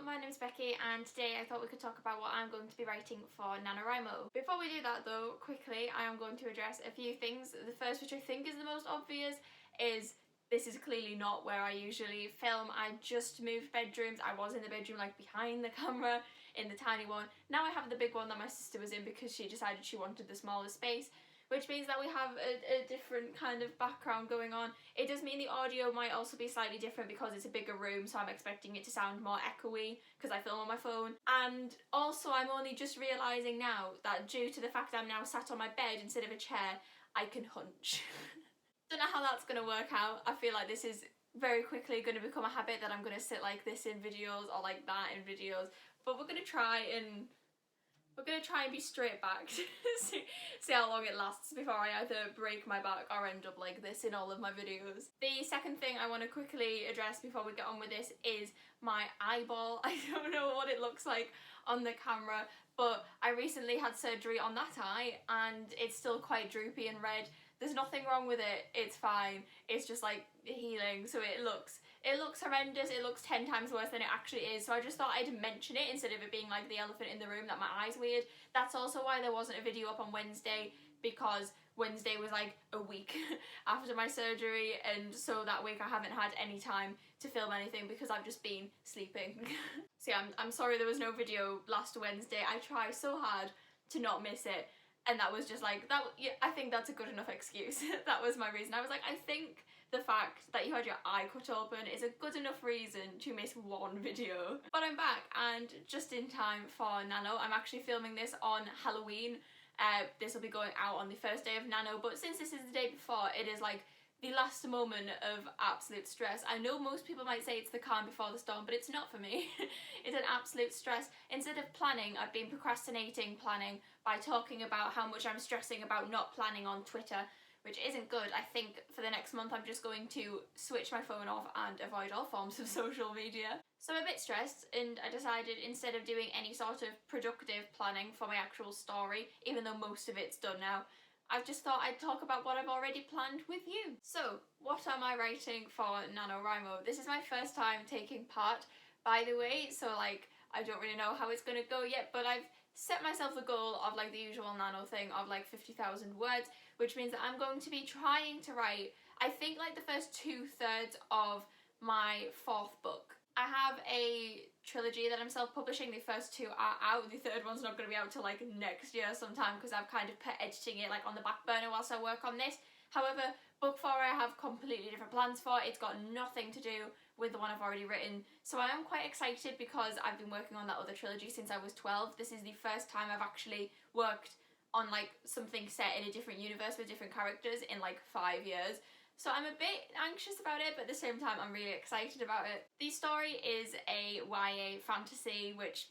my name's Becky and today I thought we could talk about what I'm going to be writing for NaNoWriMo. Before we do that though, quickly, I am going to address a few things. The first, which I think is the most obvious, is this is clearly not where I usually film. I just moved bedrooms. I was in the bedroom like behind the camera in the tiny one. Now I have the big one that my sister was in because she decided she wanted the smaller space, which means that we have a different kind of background going on. It does mean the audio might also be slightly different because it's a bigger room, so I'm expecting it to sound more echoey because I film on my phone. And also I'm only just realising now that due to the fact that I'm now sat on my bed instead of a chair, I can hunch. Don't know how that's going to work out. I feel like this is very quickly going to become a habit that I'm going to sit like this in videos or like that in videos, but we're going to try and be straight back to see how long it lasts before I either break my back or end up like this in all of my videos. The second thing I want to quickly address before we get on with this is my eyeball. I don't know what it looks like on the camera, but I recently had surgery on that eye and it's still quite droopy and red. There's nothing wrong with it, it's fine. It's just like healing, so it looks horrendous. It looks 10 times worse than it actually is, so I just thought I'd mention it instead of it being like the elephant in the room that my eye's weird. That's also why there wasn't a video up on Wednesday, because Wednesday was like a week after my surgery, and so that week I haven't had any time to film anything because I've just been sleeping. So yeah, I'm sorry there was no video last Wednesday. I try so hard to not miss it, and that was just like, that. Yeah, I think that's a good enough excuse. That was my reason. I was like, I think the fact that you had your eye cut open is a good enough reason to miss one video. But I'm back and just in time for Nano. I'm actually filming this on Halloween. This will be going out on the first day of Nano, but since this is the day before, it is like the last moment of absolute stress. I know most people might say it's the calm before the storm, but it's not for me. It's an absolute stress. Instead of planning, I've been procrastinating planning by talking about how much I'm stressing about not planning on Twitter, which isn't good. I think for the next month I'm just going to switch my phone off and avoid all forms of social media. So I'm a bit stressed, and I decided instead of doing any sort of productive planning for my actual story, even though most of it's done now, I've just thought I'd talk about what I've already planned with you. So, what am I writing for NaNoWriMo? This is my first time taking part, by the way, so like, I don't really know how it's gonna go yet, but I've set myself the goal of like the usual Nano thing of like 50,000 words, which means that I'm going to be trying to write, I think, like the first 2/3 of my 4th book. I have a trilogy that I'm self-publishing. The first 2 are out. The 3rd one's not going to be out till like next year sometime because I've kind of put editing it like on the back burner whilst I work on this. However, book 4 I have completely different plans for. It's got nothing to do with the one I've already written. So I am quite excited because I've been working on that other trilogy since I was 12. This is the first time I've actually worked on like something set in a different universe with different characters in like 5 years. So I'm a bit anxious about it, but at the same time I'm really excited about it. The story is a YA fantasy, which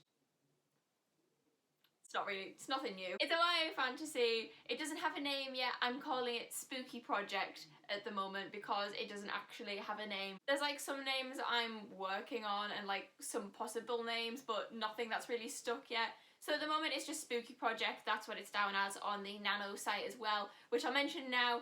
it's nothing new. It's a YA fantasy. It doesn't have a name yet. I'm calling it Spooky Project at the moment because it doesn't actually have a name. There's like some names I'm working on and like some possible names, but nothing that's really stuck yet. So at the moment it's just Spooky Project. That's what it's down as on the Nano site as well, which I'll mention now.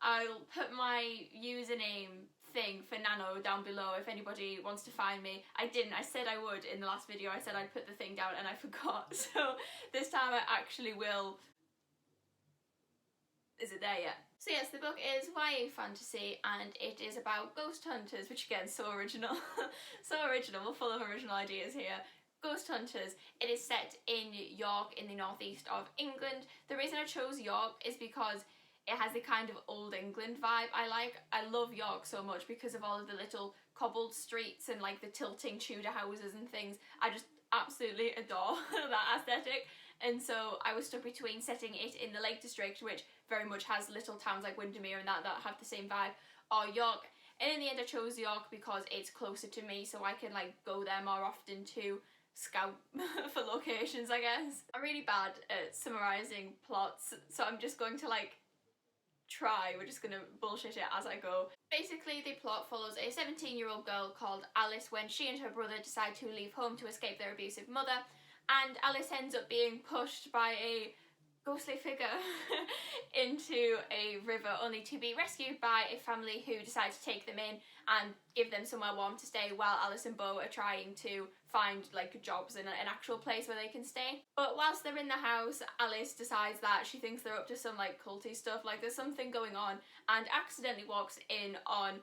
I'll put my username thing for Nano down below if anybody wants to find me. I didn't. I said I would in the last video. I said I'd put the thing down and I forgot. So this time I actually will. Is it there yet? So yes, the book is YA fantasy and it is about ghost hunters, which again, so original. So original. We're full of original ideas here. Ghost hunters. It is set in York in the northeast of England. The reason I chose York is because it has the kind of old England vibe I like. I love York so much because of all of the little cobbled streets and like the tilting Tudor houses and things. I just absolutely adore that aesthetic. And so I was stuck between setting it in the Lake District, which very much has little towns like Windermere and that have the same vibe, or York. And in the end I chose York because it's closer to me, so I can like go there more often to scout for locations, I guess. I'm really bad at summarising plots, so I'm just going to like we're just gonna bullshit it as I go. Basically, the plot follows a 17-year-old girl called Alice when she and her brother decide to leave home to escape their abusive mother, and Alice ends up being pushed by a ghostly figure into a river, only to be rescued by a family who decide to take them in and give them somewhere warm to stay while Alice and Bo are trying to find like jobs in an actual place where they can stay. But whilst they're in the house, Alice decides that she thinks they're up to some like culty stuff, like there's something going on, and accidentally walks in on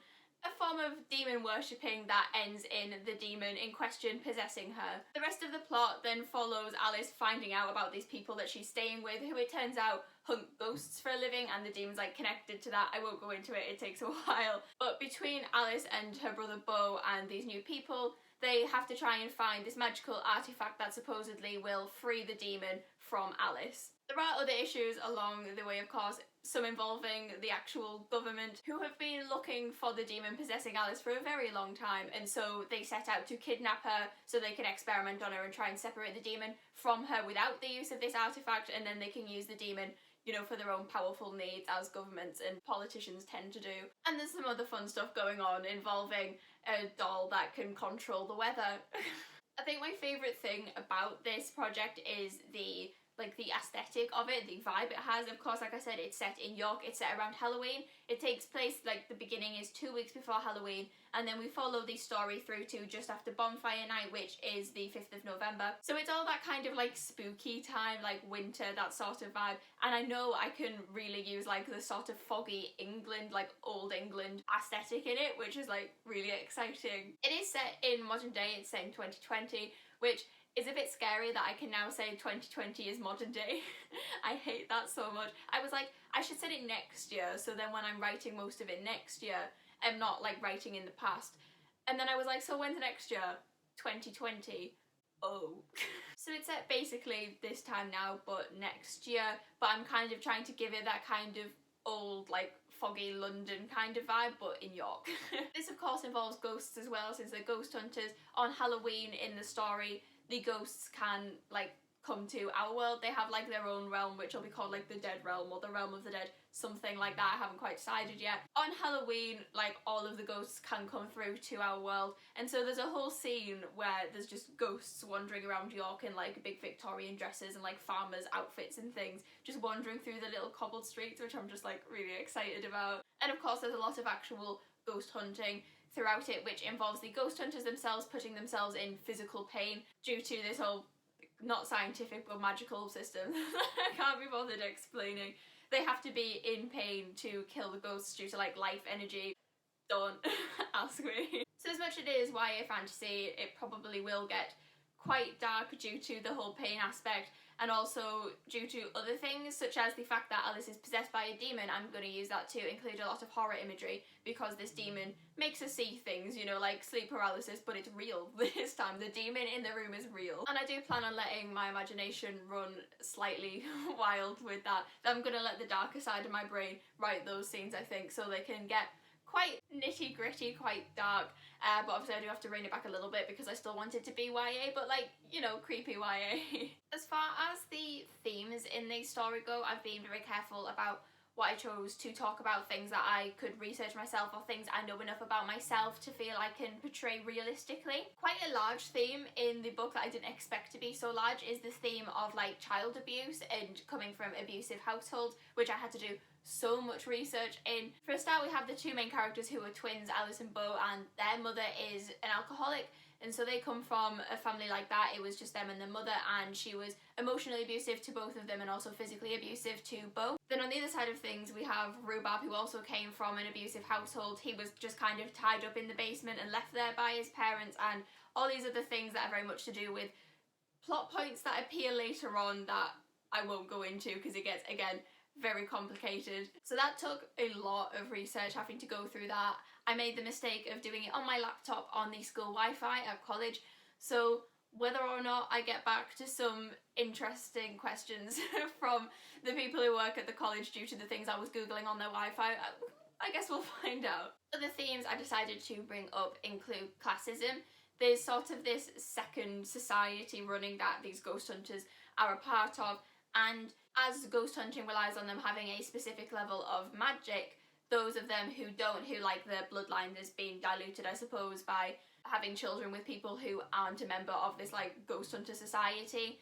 a form of demon worshipping that ends in the demon in question possessing her. The rest of the plot then follows Alice finding out about these people that she's staying with, who it turns out hunt ghosts for a living, and the demon's like connected to that. I won't go into it, it takes a while. But between Alice and her brother Bo and these new people, they have to try and find this magical artifact that supposedly will free the demon from Alice. There are other issues along the way, of course, some involving the actual government, who have been looking for the demon possessing Alice for a very long time, and so they set out to kidnap her so they can experiment on her and try and separate the demon from her without the use of this artifact, and then they can use the demon, you know, for their own powerful needs, as governments and politicians tend to do. And there's some other fun stuff going on involving a doll that can control the weather. I think my favourite thing about this project is the aesthetic of it, the vibe it has. Of course, like I said, it's set in York, it's set around Halloween. It takes place, like, the beginning is 2 weeks before Halloween, and then we follow the story through to just after Bonfire Night, which is the 5th of November. So it's all that kind of like spooky time, like winter, that sort of vibe. And I know I can really use like the sort of foggy England, like old England aesthetic in it, which is like really exciting. It is set in modern day, it's set in 2020, which is a bit scary that I can now say 2020 is modern day. I hate that so much. I was like, I should set it next year, so then when I'm writing most of it next year, I'm not like writing in the past. And then I was like, so when's next year? 2020. Oh. So it's set basically this time now, but next year, but I'm kind of trying to give it that kind of old, like, foggy London kind of vibe, but in York. This of course involves ghosts as well, since they're ghost hunters. On Halloween in the story, the ghosts can like come to our world. They have like their own realm, which will be called like the Dead Realm or the Realm of the Dead, something like that. I haven't quite decided yet. On Halloween, like all of the ghosts can come through to our world, and so there's a whole scene where there's just ghosts wandering around York in like big Victorian dresses and like farmers' outfits and things, just wandering through the little cobbled streets, which I'm just like really excited about. And of course there's a lot of actual ghost hunting throughout it, which involves the ghost hunters themselves putting themselves in physical pain due to this whole not scientific but magical system I can't be bothered explaining. They have to be in pain to kill the ghosts due to like life energy. Don't ask me. So as much as it is YA fantasy, it probably will get quite dark due to the whole pain aspect, and also due to other things such as the fact that Alice is possessed by a demon. I'm going to use that to include a lot of horror imagery, because this demon makes us see things, you know, like sleep paralysis, but it's real this time. The demon in the room is real. And I do plan on letting my imagination run slightly wild with that. I'm going to let the darker side of my brain write those scenes, I think, so they can get quite nitty gritty, quite dark, but obviously I do have to rein it back a little bit because I still want it to be YA, but like, you know, creepy YA. As far as the themes in the story go, I've been very careful about what I chose to talk about, things that I could research myself or things I know enough about myself to feel I can portray realistically. Quite a large theme in the book that I didn't expect to be so large is the theme of like child abuse and coming from abusive households, which I had to do so much research in. For a start, we have the two main characters who are twins, Alice and Bo, and their mother is an alcoholic, and so they come from a family like that. It was just them and their mother, and she was emotionally abusive to both of them and also physically abusive to Bo. Then on the other side of things, we have Rhubarb, who also came from an abusive household. He was just kind of tied up in the basement and left there by his parents, and all these other things that are very much to do with plot points that appear later on that I won't go into because it gets, again, very complicated. So that took a lot of research, having to go through that. I made the mistake of doing it on my laptop on the school Wi-Fi at college, so whether or not I get back to some interesting questions from the people who work at the college due to the things I was googling on their Wi-Fi, I guess we'll find out. Other themes I decided to bring up include classism. There's sort of this second society running that these ghost hunters are a part of, and as ghost hunting relies on them having a specific level of magic, those of them who don't, who like their bloodline is being diluted, I suppose, by having children with people who aren't a member of this like ghost hunter society,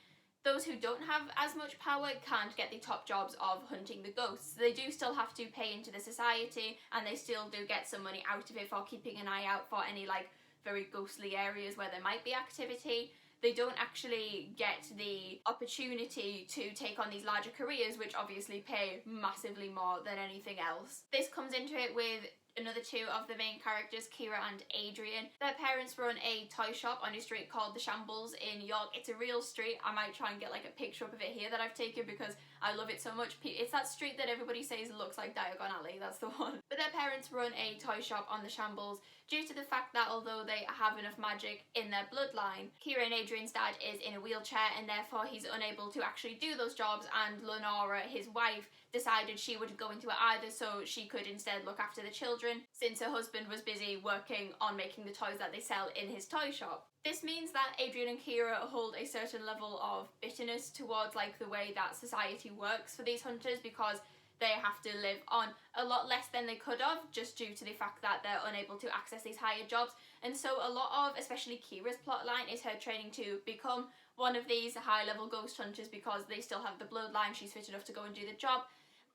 those who don't have as much power can't get the top jobs of hunting the ghosts. They do still have to pay into the society, and they still do get some money out of it for keeping an eye out for any like very ghostly areas where there might be activity. They don't actually get the opportunity to take on these larger careers, which obviously pay massively more than anything else. This comes into it with another two of the main characters, Kira and Adrian. Their parents run a toy shop on a street called the Shambles in York. It's a real street. I might try and get like a picture up of it here that I've taken because I love it so much. It's that street that everybody says looks like Diagon Alley, that's the one. But their parents run a toy shop on the Shambles due to the fact that although they have enough magic in their bloodline, Kira and Adrian's dad is in a wheelchair and therefore he's unable to actually do those jobs, and Lenora, his wife, decided she would go into it either so she could instead look after the children, since her husband was busy working on making the toys that they sell in his toy shop. This means that Adrian and Kira hold a certain level of bitterness towards like the way that society works for these hunters, because they have to live on a lot less than they could have just due to the fact that they're unable to access these higher jobs. And so a lot of, especially Kira's plotline, is her training to become one of these high-level ghost hunters because they still have the bloodline, she's fit enough to go and do the job.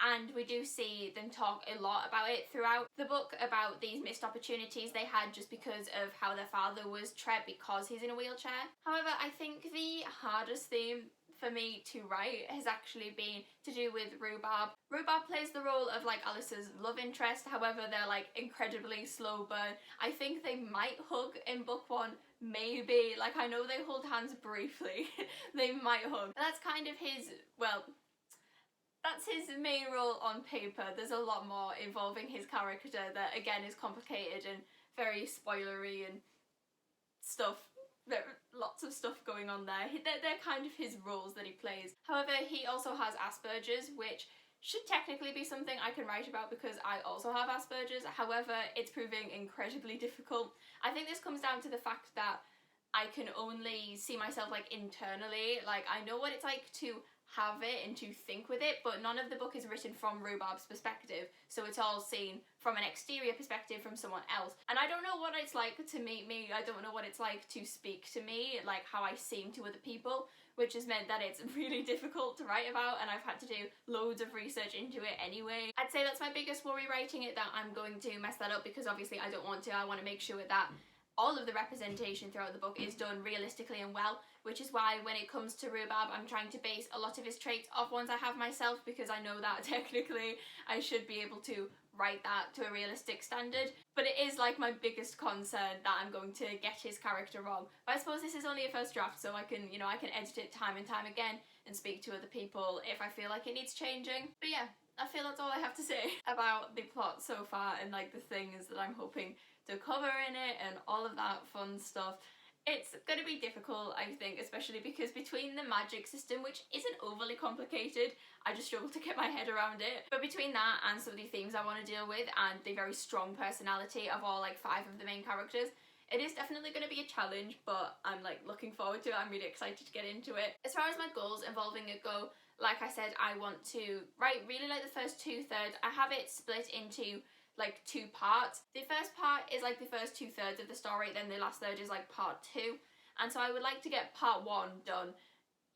And we do see them talk a lot about it throughout the book, about these missed opportunities they had just because of how their father was treated because he's in a wheelchair. However, I think the hardest theme for me to write has actually been to do with Rhubarb. Rhubarb plays the role of like Alice's love interest, however they're like incredibly slow burn. I think they might hug in book one, maybe. Like I know they hold hands briefly, they might hug. And that's kind of his, well, that's his main role on paper. There's a lot more involving his character that again is complicated and very spoilery and stuff. There are lots of stuff going on there. They're kind of his roles that he plays. However, he also has Aspergers, which should technically be something I can write about because I also have Aspergers. However, it's proving incredibly difficult. I think this comes down to the fact that I can only see myself like internally. Like I know what it's like to have it and to think with it, but none of the book is written from Rhubarb's perspective, so it's all seen from an exterior perspective from someone else. And I don't know what it's like to meet me, I don't know what it's like to speak to me, like how I seem to other people, which has meant that it's really difficult to write about, and I've had to do loads of research into it anyway. I'd say that's my biggest worry writing it, that I'm going to mess that up, because obviously I don't want to. I want to make sure that all of the representation throughout the book is done realistically and well, which is why when it comes to Rhubarb, I'm trying to base a lot of his traits off ones I have myself, because I know that technically I should be able to write that to a realistic standard. But it is like my biggest concern that I'm going to get his character wrong. But I suppose this is only a first draft, so I can, you know, I can edit it time and time again and speak to other people if I feel like it needs changing. But yeah, I feel that's all I have to say about the plot so far and like the things that I'm hoping to cover in it and all of that fun stuff. It's going to be difficult, I think, especially because between the magic system, which isn't overly complicated, I just struggle to get my head around it, but between that and some of the themes I want to deal with and the very strong personality of all like 5 of the main characters, it is definitely going to be a challenge, but I'm like looking forward to it. I'm really excited to get into it. As far as my goals involving it go, like I said, I want to write really like the first 2/3. I have it split into like 2 parts. The first part is like the first 2/3 of the story, then the last third is like part 2. And so I would like to get part 1 done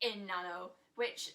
in Nano, which,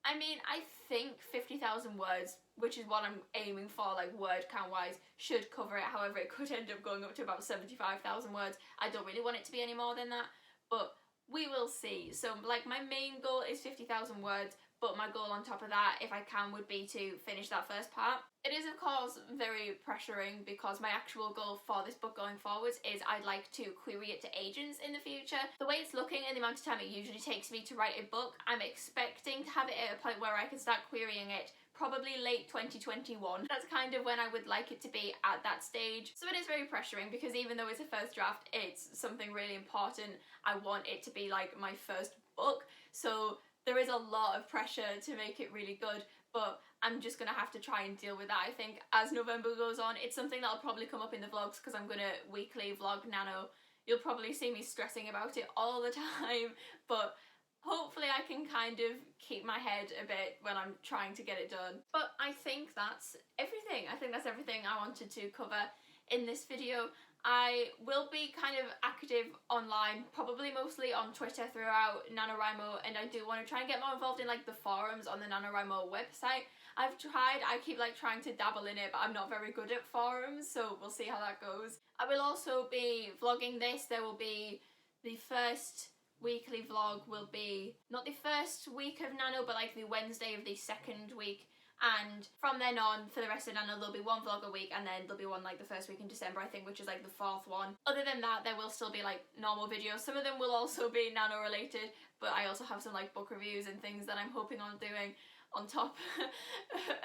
I mean, I think 50,000 words, which is what I'm aiming for, like word count wise, should cover it. However, it could end up going up to about 75,000 words. I don't really want it to be any more than that, but we will see. So like my main goal is 50,000 words, but my goal on top of that, if I can, would be to finish that first part. It is, of course, very pressuring because my actual goal for this book going forwards is I'd like to query it to agents in the future. The way it's looking and the amount of time it usually takes me to write a book, I'm expecting to have it at a point where I can start querying it probably late 2021. That's kind of when I would like it to be at that stage. So it is very pressuring because even though it's a first draft, it's something really important. I want it to be like my first book. So there is a lot of pressure to make it really good, but I'm just going to have to try and deal with that. I think as November goes on, it's something that'll probably come up in the vlogs because I'm going to weekly vlog Nano. You'll probably see me stressing about it all the time, but hopefully I can kind of keep my head a bit when I'm trying to get it done. But I think that's everything. I think that's everything I wanted to cover in this video. I will be kind of active online, probably mostly on Twitter throughout NaNoWriMo, and I do want to try and get more involved in like the forums on the NaNoWriMo website. I've tried, I keep like trying to dabble in it, but I'm not very good at forums, so we'll see how that goes. I will also be vlogging this. There will be the first weekly vlog will be not the first week of Nano, but like the Wednesday of the second week. And from then on, for the rest of Nano, there'll be one vlog a week, and then there'll be one like the first week in December, I think, which is like the 4th one. Other than that, there will still be like normal videos. Some of them will also be Nano related, but I also have some like book reviews and things that I'm hoping on doing on top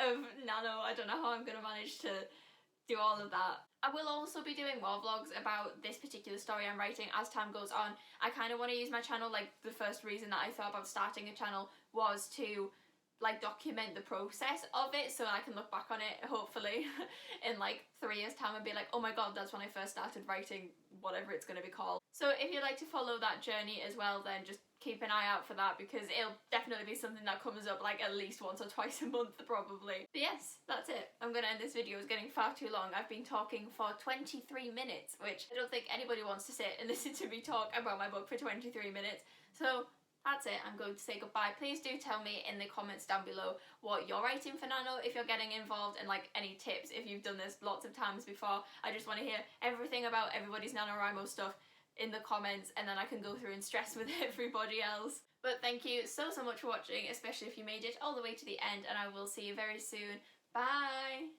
of Nano. I don't know how I'm going to manage to do all of that. I will also be doing more vlogs about this particular story I'm writing as time goes on. I kind of want to use my channel, like the first reason that I thought about starting a channel was to like document the process of it, so I can look back on it hopefully in like 3 years time and be like, oh my god, that's when I first started writing whatever it's going to be called. So if you'd like to follow that journey as well, then just keep an eye out for that, because it'll definitely be something that comes up like at least once or twice a month probably. But yes, that's it. I'm gonna end this video. It's getting far too long. I've been talking for 23 minutes, which I don't think anybody wants to sit and listen to me talk about my book for 23 minutes. So that's it. I'm going to say goodbye. Please do tell me in the comments down below what you're writing for Nano, if you're getting involved, and like any tips if you've done this lots of times before. I just want to hear everything about everybody's NaNoWriMo stuff in the comments, and then I can go through and stress with everybody else. But thank you so much for watching, especially if you made it all the way to the end, and I will see you very soon. Bye!